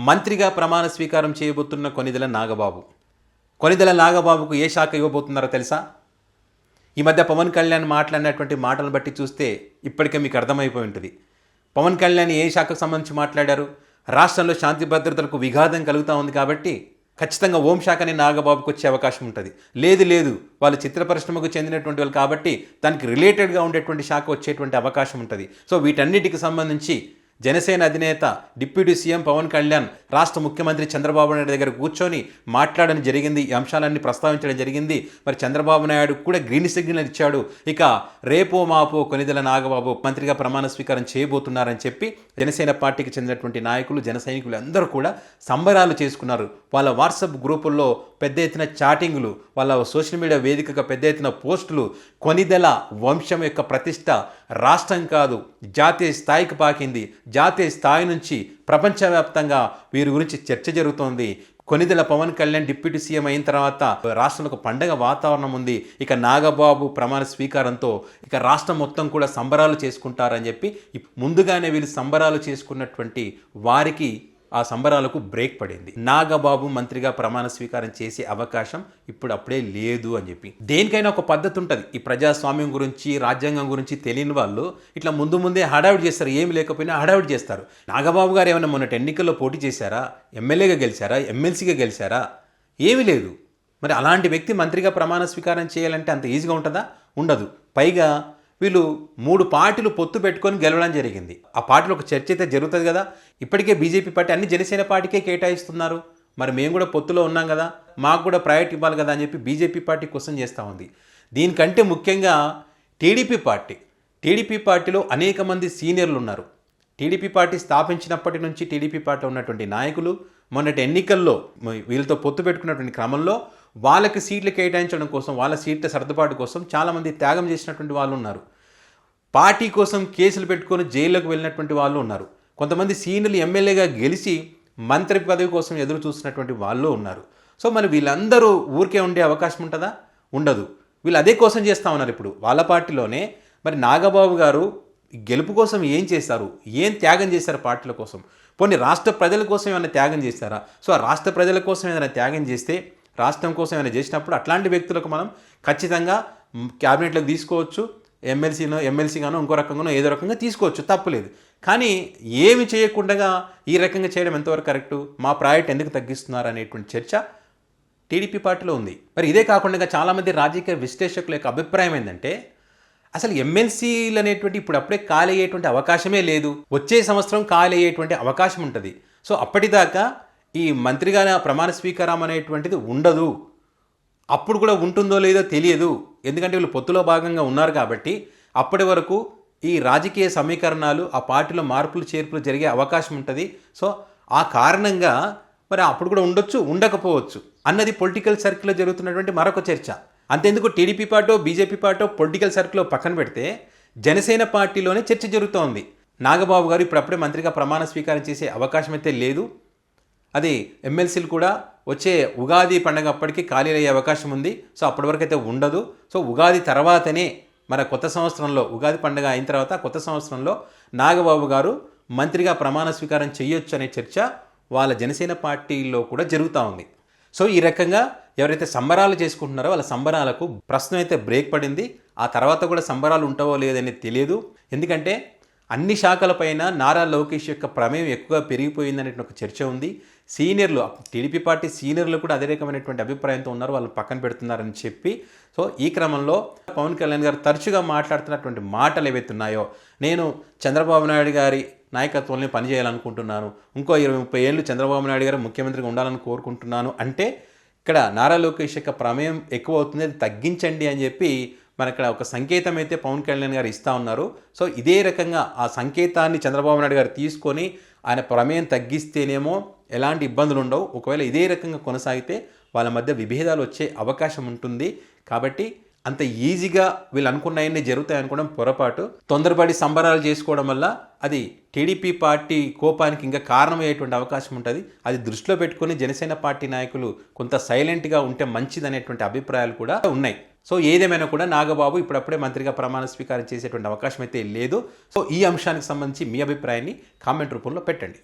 మంత్రిగా ప్రమాణ స్వీకారం చేయబోతున్న కొనిదెల నాగబాబు. కొనిదెల నాగబాబుకు ఏ శాఖ ఇవ్వబోతున్నారో తెలుసా? ఈ మధ్య పవన్ కళ్యాణ్ మాట్లాడినటువంటి మాటలను బట్టి చూస్తే ఇప్పటికే మీకు అర్థమైపోయి ఉంటుంది. పవన్ కళ్యాణ్ ఏ శాఖకు సంబంధించి మాట్లాడారు? రాష్ట్రంలో శాంతి భద్రతలకు విఘాతం కలుగుతూ ఉంది కాబట్టి ఖచ్చితంగా హోంశాఖని నాగబాబుకు వచ్చే అవకాశం ఉంటుంది. లేదు వాళ్ళు చిత్ర పరిశ్రమకు చెందినటువంటి వాళ్ళు కాబట్టి దానికి రిలేటెడ్గా ఉండేటువంటి శాఖ వచ్చేటువంటి అవకాశం ఉంటుంది. సో వీటన్నిటికి సంబంధించి జనసేన అధినేత డిప్యూటీ సీఎం పవన్ కళ్యాణ్ రాష్ట్ర ముఖ్యమంత్రి చంద్రబాబు నాయుడు దగ్గర కూర్చొని మాట్లాడడం జరిగింది. ఈ అంశాలన్నీ ప్రస్తావించడం జరిగింది. మరి చంద్రబాబు నాయుడు కూడా గ్రీన్ సిగ్నల్ ఇచ్చాడు. ఇక రేపో మాపో కొనిదెల నాగబాబు మంత్రిగా ప్రమాణ స్వీకారం చేయబోతున్నారని చెప్పి జనసేన పార్టీకి చెందినటువంటి నాయకులు, జన సైనికులు అందరూ కూడా సంబరాలు చేసుకున్నారు. వాళ్ళ వాట్సాప్ గ్రూపుల్లో పెద్ద ఎత్తున చాటింగులు, వాళ్ళ సోషల్ మీడియా వేదికగా పెద్ద ఎత్తున పోస్టులు. కొనిదెల వంశం యొక్క ప్రతిష్ట రాష్ట్రం కాదు జాతీయ స్థాయికి పాకింది. జాతీయ స్థాయి నుంచి ప్రపంచవ్యాప్తంగా వీరి గురించి చర్చ జరుగుతోంది. కొనిదెల పవన్ కళ్యాణ్ డిప్యూటీ సీఎం అయిన తర్వాత రాష్ట్రంలో ఒక పండగ వాతావరణం ఉంది. ఇక నాగబాబు ప్రమాణ స్వీకారంతో ఇక రాష్ట్రం మొత్తం కూడా సంబరాలు చేసుకుంటారని చెప్పి ముందుగానే వీళ్ళు సంబరాలు చేసుకున్నటువంటి వారికి ఆ సంబరాలకు బ్రేక్ పడింది. నాగబాబు మంత్రిగా ప్రమాణ స్వీకారం చేసే అవకాశం అప్పుడే లేదు అని చెప్పి. దేనికైనా ఒక పద్ధతి ఉంటుంది. ఈ ప్రజాస్వామ్యం గురించి, రాజ్యాంగం గురించి తెలియని వాళ్ళు ఇట్లా ముందే హడావిడి చేస్తారు. ఏమి లేకపోయినా హడావిడి చేస్తారు. నాగబాబు గారు ఏమైనా మొన్నటి ఎన్నికల్లో పోటీ చేశారా? ఎమ్మెల్యేగా గెలిచారా? ఎమ్మెల్సీగా గెలిచారా? ఏమీ లేదు. మరి అలాంటి వ్యక్తి మంత్రిగా ప్రమాణ స్వీకారం చేయాలంటే అంత ఈజీగా ఉంటుందా? ఉండదు. పైగా వీళ్ళు 3 పార్టీలు పొత్తు పెట్టుకొని గెలవడం జరిగింది. ఆ పార్టీలో ఒక చర్చ అయితే జరుగుతుంది కదా. ఇప్పటికే బీజేపీ పార్టీ అన్ని జనసేన పార్టీకే కేటాయిస్తున్నారు. మరి మేము కూడా పొత్తులో ఉన్నాం కదా, మాకు కూడా ప్రయారిటీ ఇవ్వాలి కదా అని చెప్పి బీజేపీ పార్టీ క్వశ్చన్ చేస్తూ ఉంది. దీనికంటే ముఖ్యంగా టీడీపీ పార్టీలో అనేక మంది సీనియర్లు ఉన్నారు. టీడీపీ పార్టీ స్థాపించినప్పటి నుంచి టీడీపీ పార్టీలో ఉన్నటువంటి నాయకులు మొన్నటి ఎన్నికల్లో వీళ్ళతో పొత్తు పెట్టుకున్నటువంటి క్రమంలో వాళ్ళకి సీట్లు కేటాయించడం కోసం, వాళ్ళ సీట్ల సర్దుబాటు కోసం చాలామంది త్యాగం చేసినటువంటి వాళ్ళు ఉన్నారు. పార్టీ కోసం కేసులు పెట్టుకొని జైల్లోకి వెళ్ళినటువంటి వాళ్ళు ఉన్నారు. కొంతమంది సీనియర్లు ఎమ్మెల్యేగా గెలిచి మంత్రి పదవి కోసం ఎదురు చూస్తున్నటువంటి వాళ్ళు ఉన్నారు. సో మరి వీళ్ళందరూ ఊరికే ఉండే అవకాశం ఉంటుందా? ఉండదు. వీళ్ళు అదే కోసం చేస్తూ ఉన్నారు. ఇప్పుడు వాళ్ళ పార్టీలోనే మరి నాగబాబు గారు గెలుపు కోసం ఏం చేశారు? ఏం త్యాగం చేశారు పార్టీల కోసం? పోనీ రాష్ట్ర ప్రజల కోసం ఏమైనా త్యాగం చేస్తారా? సో ఆ రాష్ట్ర ప్రజల కోసం ఏదైనా త్యాగం చేస్తే, రాష్ట్రం కోసం ఏమైనా చేసినప్పుడు అట్లాంటి వ్యక్తులకు మనం ఖచ్చితంగా క్యాబినెట్లోకి తీసుకోవచ్చు. ఎమ్మెల్సీగానో ఇంకో రకంగానో ఏదో రకంగా తీసుకోవచ్చు, తప్పులేదు. కానీ ఏమి చేయకుండా ఈ రకంగా చేయడం ఎంతవరకు కరెక్టు? మా ప్రయారిటీ ఎందుకు తగ్గిస్తున్నారు అనేటువంటి చర్చ టీడీపీ పార్టీలో ఉంది. మరి ఇదే కాకుండా చాలామంది రాజకీయ విశ్లేషకుల యొక్క అభిప్రాయం ఏంటంటే అసలు ఎమ్మెల్సీలు అనేటువంటి అప్పుడే ఖాళీ అయ్యేటువంటి అవకాశమే లేదు. వచ్చే సంవత్సరం ఖాళీ అయ్యేటువంటి అవకాశం ఉంటుంది. సో అప్పటిదాకా ఈ మంత్రిగా ప్రమాణ స్వీకారం అనేటువంటిది ఉండదు. అప్పుడు కూడా ఉంటుందో లేదో తెలియదు. ఎందుకంటే వీళ్ళు పొత్తులో భాగంగా ఉన్నారు కాబట్టి అప్పటి వరకు ఈ రాజకీయ సమీకరణాలు, ఆ పార్టీలో మార్పులు చేర్పులు జరిగే అవకాశం ఉంటుంది. సో ఆ కారణంగా మరి అప్పుడు కూడా ఉండొచ్చు, ఉండకపోవచ్చు అన్నది పొలిటికల్ సర్కిల్లో జరుగుతున్నటువంటి మరొక చర్చ. అంతేందుకు TDP party, BJP party political సర్కిల్లో పక్కన పెడితే జనసేన పార్టీలోనే చర్చ జరుగుతోంది. నాగబాబు గారు ఇప్పుడప్పుడే మంత్రిగా ప్రమాణ స్వీకారం చేసే అవకాశం అయితే లేదు. అది ఎమ్మెల్సీలు కూడా వచ్చే ఉగాది పండుగ అప్పటికి ఖాళీ అయ్యే అవకాశం ఉంది. సో అప్పటి వరకు అయితే ఉండదు. సో ఉగాది తర్వాతనే మన కొత్త సంవత్సరంలో, ఉగాది పండుగ అయిన తర్వాత కొత్త సంవత్సరంలో నాగబాబు గారు మంత్రిగా ప్రమాణ స్వీకారం చేయొచ్చు అనే చర్చ వాళ్ళ జనసేన పార్టీలో కూడా జరుగుతూ ఉంది. సో ఈ రకంగా ఎవరైతే సంబరాలు చేసుకుంటున్నారో వాళ్ళ సంబరాలకు ప్రస్తుతం అయితే బ్రేక్ పడింది. ఆ తర్వాత కూడా సంబరాలు ఉంటావో లేదని తెలియదు. ఎందుకంటే అన్ని శాఖలపైన నారా లోకేష్ యొక్క ప్రమేయం ఎక్కువగా పెరిగిపోయిందనే ఒక చర్చ ఉంది. సీనియర్లు, టీడీపీ పార్టీ సీనియర్లు కూడా అదే రకమైనటువంటి అభిప్రాయంతో ఉన్నారు. వాళ్ళు పక్కన పెడుతున్నారని చెప్పి సో ఈ క్రమంలో పవన్ కళ్యాణ్ గారు తరచుగా మాట్లాడుతున్నటువంటి మాటలు ఏవైతున్నాయో, నేను చంద్రబాబు నాయుడు గారి నాయకత్వంలో పనిచేయాలనుకుంటున్నాను, ఇంకో 20-30 ఏళ్ళు చంద్రబాబు నాయుడు గారు ముఖ్యమంత్రిగా ఉండాలని కోరుకుంటున్నాను అంటే ఇక్కడ నారా లోకేష్ యొక్క ప్రమేయం ఎక్కువ అవుతుంది, అది తగ్గించండి అని చెప్పి మన ఇక్కడ ఒక సంకేతం అయితే పవన్ కళ్యాణ్ గారు ఇస్తూ ఉన్నారు. సో ఇదే రకంగా ఆ సంకేతాన్ని చంద్రబాబు నాయుడు గారు తీసుకొని ఆయన ప్రమేయం తగ్గిస్తేనేమో ఎలాంటి ఇబ్బందులు ఉండవు. ఒకవేళ ఇదే రకంగా కొనసాగితే వాళ్ళ మధ్య విభేదాలు వచ్చే అవకాశం ఉంటుంది. కాబట్టి అంత ఈజీగా వీళ్ళు అనుకున్నవన్నీ జరుగుతాయి అనుకోవడం పొరపాటు. తొందరపడి సంబరాలు చేసుకోవడం వల్ల అది టీడీపీ పార్టీ కోపానికి ఇంకా కారణమయ్యేటువంటి అవకాశం ఉంటుంది. అది దృష్టిలో పెట్టుకొని జనసేన పార్టీ నాయకులు కొంత సైలెంట్గా ఉంటే మంచిదనేటువంటి అభిప్రాయాలు కూడా ఉన్నాయి. సో ఏదేమైనా కూడా నాగబాబు ఇప్పుడప్పుడే మంత్రిగా ప్రమాణ స్వీకారం చేసేటువంటి అవకాశం అయితే లేదు. సో ఈ అంశానికి సంబంధించి మీ అభిప్రాయాన్ని కామెంట్ రూపంలో పెట్టండి.